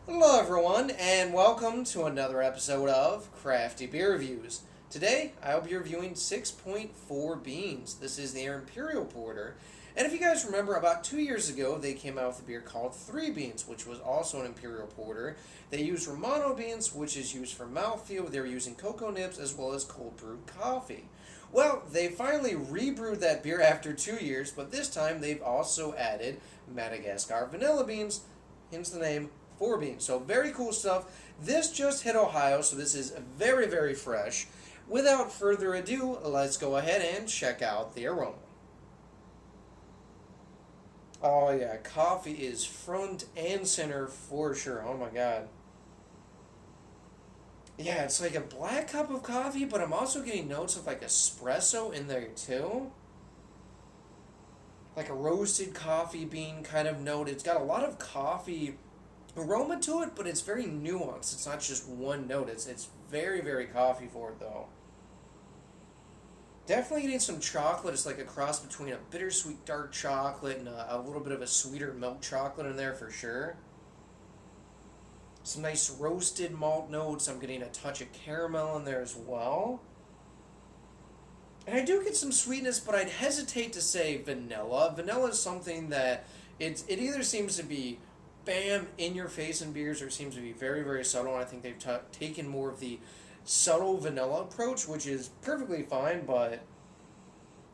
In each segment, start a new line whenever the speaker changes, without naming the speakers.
Hello everyone, and welcome to another episode of Crafty Beer Reviews. Today, I'll be reviewing 6.4 Beans. This is their Imperial Porter. And if you guys remember, about 2 years ago, they came out with a beer called 3 Beans, which was also an Imperial Porter. They used Romano beans, which is used for mouthfeel. They were using cocoa nibs as well as cold brewed coffee. Well, they finally rebrewed that beer after 2 years, but this time they've also added Madagascar vanilla beans, hence the name 4Beans. So very cool stuff. This just hit Ohio, so this is very, very fresh. Without further ado, let's go ahead and check out the aroma. Oh yeah, coffee is front and center for sure. Oh my god. Yeah, it's like a black cup of coffee, but I'm also getting notes of like espresso in there too. Like a roasted coffee bean kind of note. It's got a lot of coffee aroma to it, but it's very nuanced. It's not just one note. It's very, very coffee forward though. Definitely getting some chocolate. It's like a cross between a bittersweet dark chocolate and a little bit of a sweeter milk chocolate in there for sure. Some nice roasted malt notes. I'm getting a touch of caramel in there as well. And I do get some sweetness, but I'd hesitate to say vanilla. Vanilla is something that it either seems to be bam in your face in beers, or it seems to be very, very subtle. And I think they've taken more of the subtle vanilla approach, which is perfectly fine. But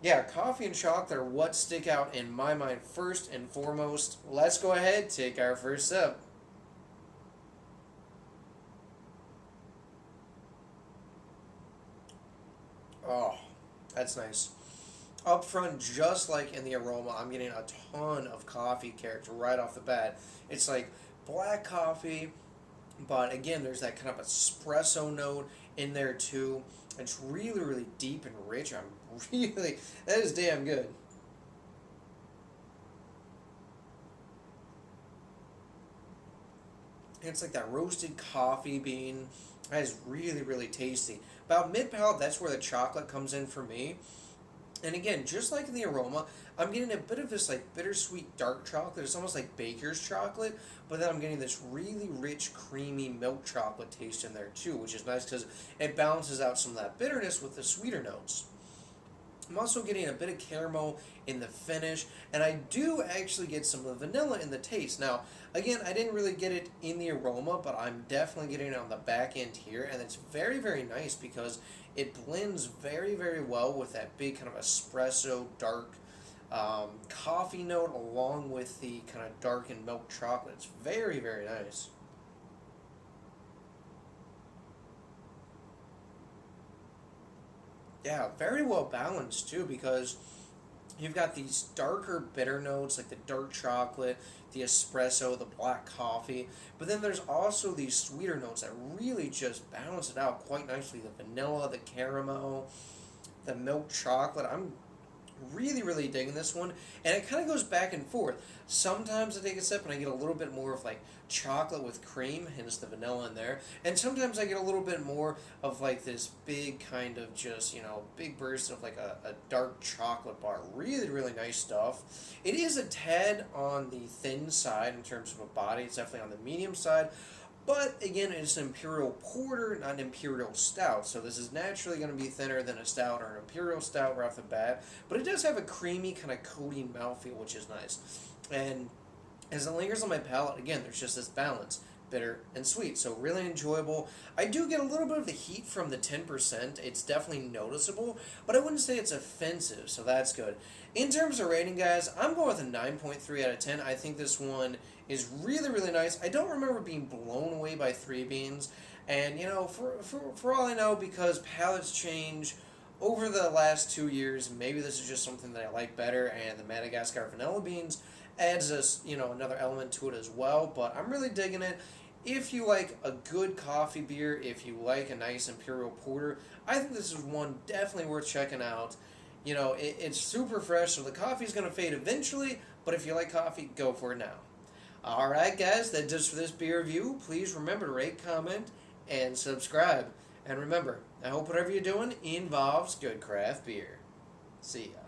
yeah, coffee and chocolate are what stick out in my mind first and foremost. Let's go ahead, take our first sip. Oh, that's nice. Up front, just like in the aroma, I'm getting a ton of coffee character right off the bat. It's like black coffee, but again, there's that kind of espresso note in there too. It's really, really deep and rich. That is damn good. And it's like that roasted coffee bean. That is really, really tasty. About mid palate, that's where the chocolate comes in for me. And again, just like in the aroma, I'm getting a bit of this like bittersweet dark chocolate. It's almost like baker's chocolate, but then I'm getting this really rich, creamy milk chocolate taste in there too, which is nice because it balances out some of that bitterness with the sweeter notes. I'm also getting a bit of caramel in the finish, and I do actually get some of the vanilla in the taste. Now, again, I didn't really get it in the aroma, but I'm definitely getting it on the back end here, and it's very, very nice because it blends very, very well with that big kind of espresso, dark coffee note along with the kind of darkened milk chocolate. It's very, very nice. Yeah, very well balanced too because you've got these darker bitter notes like the dark chocolate, the espresso, the black coffee, but then there's also these sweeter notes that really just balance it out quite nicely. The vanilla, the caramel, the milk chocolate. I'm really, really digging this one, and it kind of goes back and forth. Sometimes I take a sip and I get a little bit more of like chocolate with cream, hence the vanilla in there, and sometimes I get a little bit more of like this big kind of just, big burst of like a dark chocolate bar. Really, really nice stuff. It is a tad on the thin side in terms of a body. It's definitely on the medium side. But again, it's an Imperial Porter, not an Imperial Stout. So this is naturally going to be thinner than a Stout or an Imperial Stout right off the bat. But it does have a creamy, kind of coaty mouthfeel, which is nice. And as it lingers on my palate, again, there's just this balance. Bitter and sweet, so really enjoyable. I do get a little bit of the heat from the 10%. It's definitely noticeable, but I wouldn't say it's offensive, so that's good. In terms of rating, guys, I'm going with a 9.3 out of 10. I think this one is really, really nice. I don't remember being blown away by 3 Beans, and for all I know, because palates change over the last 2 years, maybe this is just something that I like better, and the Madagascar vanilla beans adds us, another element to it as well. But I'm really digging it. If you like a good coffee beer, if you like a nice Imperial Porter, I think this is one definitely worth checking out. It's super fresh, so the coffee's going to fade eventually, but if you like coffee, go for it now. Alright guys, that's just for this beer review. Please remember to rate, comment, and subscribe. And remember, I hope whatever you're doing involves good craft beer. See ya.